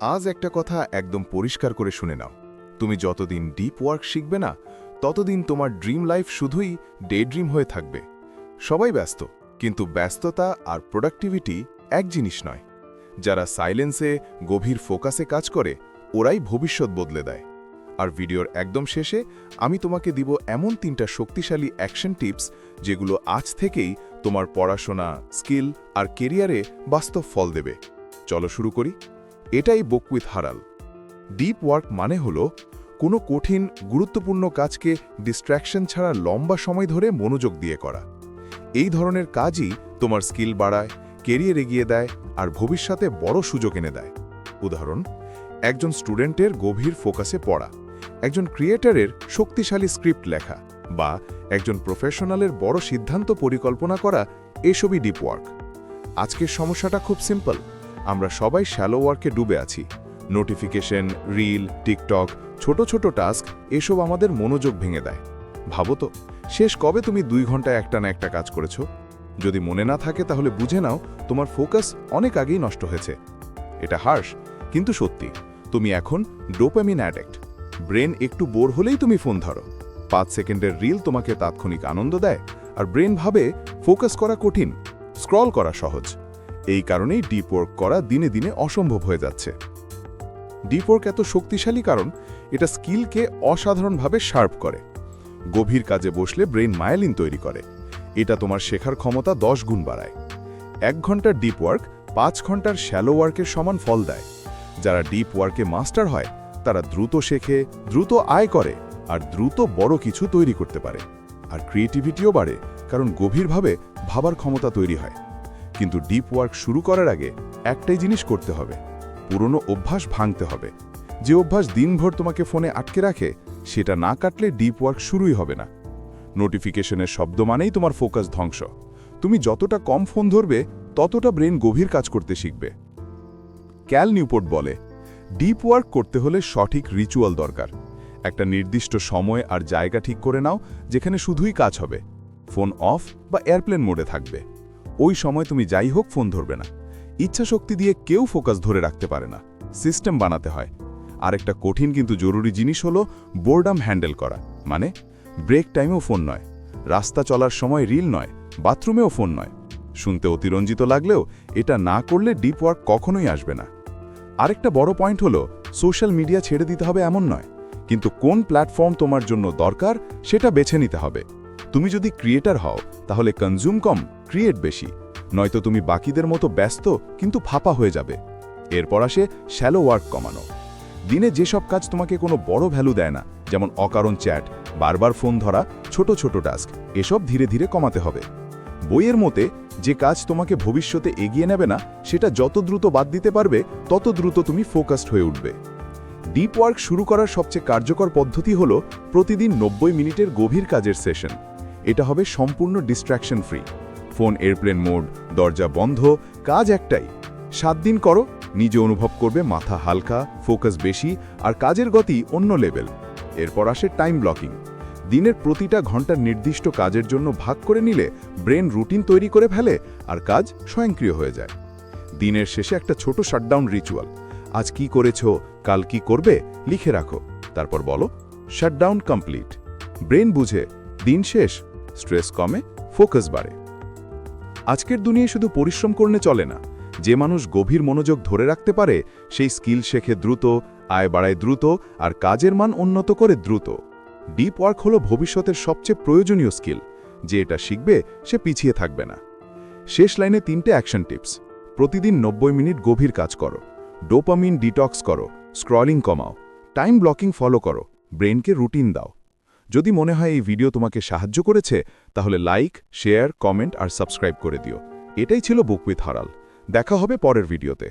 আজ একটা কথা একদম পরিষ্কার করে শুনে নাও। তুমি যতদিন ডিপ ওয়ার্ক শিখবে না, ততদিন তোমার ড্রিম লাইফ শুধুই ডে ড্রিম হয়ে থাকবে। সবাই ব্যস্ত, কিন্তু ব্যস্ততা আর প্রোডাক্টিভিটি এক জিনিস নয়। যারা সাইলেন্সে, গভীর ফোকাসে কাজ করে, ওরাই ভবিষ্যৎ বদলে দেয়। আর ভিডিওর একদম শেষে আমি তোমাকে দিব এমন 3টা শক্তিশালী অ্যাকশন টিপস, যেগুলো আজ থেকেই তোমার পড়াশোনা, স্কিল আর কেরিয়ারে বাস্তব ফল দেবে। চলো শুরু করি। এটাই বুক উইথ হারাল। ডিপ ওয়ার্ক মানে হলো কোনো কঠিন, গুরুত্বপূর্ণ কাজকে ডিস্ট্র্যাকশন ছাড়া লম্বা সময় ধরে মনোযোগ দিয়ে করা। এই ধরনের কাজই তোমার স্কিল বাড়ায়, কেরিয়ার এগিয়ে দেয় আর ভবিষ্যতে বড় সুযোগ এনে দেয়। উদাহরণ: একজন স্টুডেন্টের গভীর ফোকাসে পড়া, একজন ক্রিয়েটরের শক্তিশালী স্ক্রিপ্ট লেখা, বা একজন প্রফেশনালের বড় সিদ্ধান্ত পরিকল্পনা করা, এসবই ডিপ ওয়ার্ক। আজকের সমস্যাটা খুব সিম্পল। আমরা সবাই শ্যালো ওয়ার্কে ডুবে আছি। নোটিফিকেশন, রিল, টিকটক, ছোট ছোট টাস্ক, এসব আমাদের মনোযোগ ভেঙে দেয়। ভাবো তো, শেষ কবে তুমি 2 ঘন্টায় একটানা একটা কাজ করেছো? যদি মনে না থাকে তাহলে বুঝে নাও তোমার ফোকাস অনেক আগেই নষ্ট হয়েছে। এটা হার্শ, কিন্তু সত্যি। তুমি এখন ডোপামিন অ্যাডিক্ট। ব্রেন একটু বোর হলেই তুমি ফোন ধরো। 5 সেকেন্ডের রিল তোমাকে তাৎক্ষণিক আনন্দ দেয়, আর ব্রেন ভাবে ফোকাস করা কঠিন, স্ক্রল করা সহজ। এই কারণেই ডিপ ওয়ার্ক করা দিনে দিনে অসম্ভব হয়ে যাচ্ছে। ডিপ ওয়ার্ক এত শক্তিশালী কারণ এটা স্কিলকে অসাধারণভাবে শার্প করে। গভীর কাজে বসলে ব্রেন মায়ালিন তৈরি করে। এটা তোমার শেখার ক্ষমতা 10 গুণ বাড়ায়। 1 ঘন্টার ডিপ ওয়ার্ক 5 ঘন্টার শ্যালো ওয়ার্কের সমান ফল দেয়। যারা ডিপ ওয়ার্কে মাস্টার হয়, তারা দ্রুত শেখে, দ্রুত আয় করে, আর দ্রুত বড় কিছু তৈরি করতে পারে। আর ক্রিয়েটিভিটিও বাড়ে, কারণ গভীরভাবে ভাবার ক্ষমতা তৈরি হয়। কিন্তু ডিপ ওয়ার্ক শুরু করার আগে একটাই জিনিস করতে হবে: পুরনো অভ্যাস ভাঙতে হবে। যে অভ্যাস দিনভর তোমাকে ফোনে আটকে রাখে, সেটা না কাটলে ডিপ ওয়ার্ক শুরুই হবে না। নোটিফিকেশনের শব্দ মানেই তোমার ফোকাস ধ্বংস। তুমি যতটা কম ফোন ধরবে, ততটা ব্রেন গভীর কাজ করতে শিখবে। ক্যাল নিউপোর্ট বলে, ডিপ ওয়ার্ক করতে হলে সঠিক রিচুয়াল দরকার। একটা নির্দিষ্ট সময় আর জায়গা ঠিক করে নাও, যেখানে শুধুই কাজ হবে। ফোন অফ বা এয়ারপ্লেন মোডে থাকবে। ওই সময় তুমি যাই হোক ফোন ধরবে না। ইচ্ছাশক্তি দিয়ে কেউ ফোকাস ধরে রাখতে পারে না, সিস্টেম বানাতে হয়। আরেকটা কঠিন কিন্তু জরুরি জিনিস হলো বোর্ডাম হ্যান্ডেল করা। মানে ব্রেক টাইমেও ফোন নয়, রাস্তা চলার সময় রিল নয়, বাথরুমেও ফোন নয়। শুনতে অতিরঞ্জিত লাগলেও এটা না করলে ডিপ ওয়ার্ক কখনোই আসবে না। আরেকটা বড় পয়েন্ট হলো সোশ্যাল মিডিয়া ছেড়ে দিতে হবে এমন নয়, কিন্তু কোন প্ল্যাটফর্ম তোমার জন্য দরকার সেটা বেছে নিতে হবে। তুমি যদি ক্রিয়েটর হও, তাহলে কনজিউম কম, ক্রিয়েট বেশি। নয়তো তুমি বাকিদের মতো ব্যস্ত কিন্তু ফাঁপা হয়ে যাবে। এরপর আসে শ্যালো ওয়ার্ক কমানো। দিনে যেসব কাজ তোমাকে কোনো বড় ভ্যালু দেয় না, যেমন অকারণ চ্যাট, বারবার ফোন ধরা, ছোট ছোট টাস্ক, এসব ধীরে ধীরে কমাতে হবে। বইয়ের মতে যে কাজ তোমাকে ভবিষ্যতে এগিয়ে নেবে না, সেটা যত দ্রুত বাদ দিতে পারবে, তত দ্রুত তুমি ফোকাসড হয়ে উঠবে। ডিপ ওয়ার্ক শুরু করার সবচেয়ে কার্যকর পদ্ধতি হলো প্রতিদিন 90 মিনিটের গভীর কাজের সেশন। এটা হবে সম্পূর্ণ distraction free. Phone airplane mode, দরজা বন্ধ, কাজ একটাই। 7 দিন করো, নিজে অনুভব করবে মাথা হালকা, ফোকাস বেশি, আর কাজের গতি অন্য লেভেল। এরপর আসে টাইম ব্লকিং। দিনের প্রতিটা ঘন্টার নির্দিষ্ট কাজের জন্য ভাগ করে নিলে ব্রেন রুটিন তৈরি করে ফেলে, আর কাজ স্বয়ংক্রিয় হয়ে যায়। দিনের শেষে একটা ছোট শাটডাউন রিচুয়াল। আজ কি করেছো, কাল কি করবে, লিখে রাখো। তারপর বলো, শাটডাউন কমপ্লিট। ব্রেন বুঝে দিন শেষ, স্ট্রেস কমে, ফোকাস বাড়ে। আজকের দুনিয়ায় শুধু পরিশ্রম করলে চলে না। যে মানুষ গভীর মনোযোগ ধরে রাখতে পারে, সেই স্কিল শেখে দ্রুত, আয় বাড়ায় দ্রুত, আর কাজের মান উন্নত করে দ্রুত। ডিপ ওয়ার্ক হলো ভবিষ্যতের সবচেয়ে প্রয়োজনীয় স্কিল। যে এটা শিখবে, সে পিছিয়ে থাকবে না। শেষ লাইনে 3টে অ্যাকশন টিপস। প্রতিদিন 90 মিনিট গভীর কাজ করো, ডোপামিন ডিটক্স করো, স্ক্রলিং কমাও, টাইম ব্লকিং ফলো করো, ব্রেনকে রুটিন দাও। যদি মনে হয় এই ভিডিও তোমাকে সাহায্য করেছে, তাহলে লাইক, শেয়ার, কমেন্ট আর সাবস্ক্রাইব করে দিও। এটাই ছিল বুক উইথ হারাল। দেখা হবে পরের ভিডিওতে।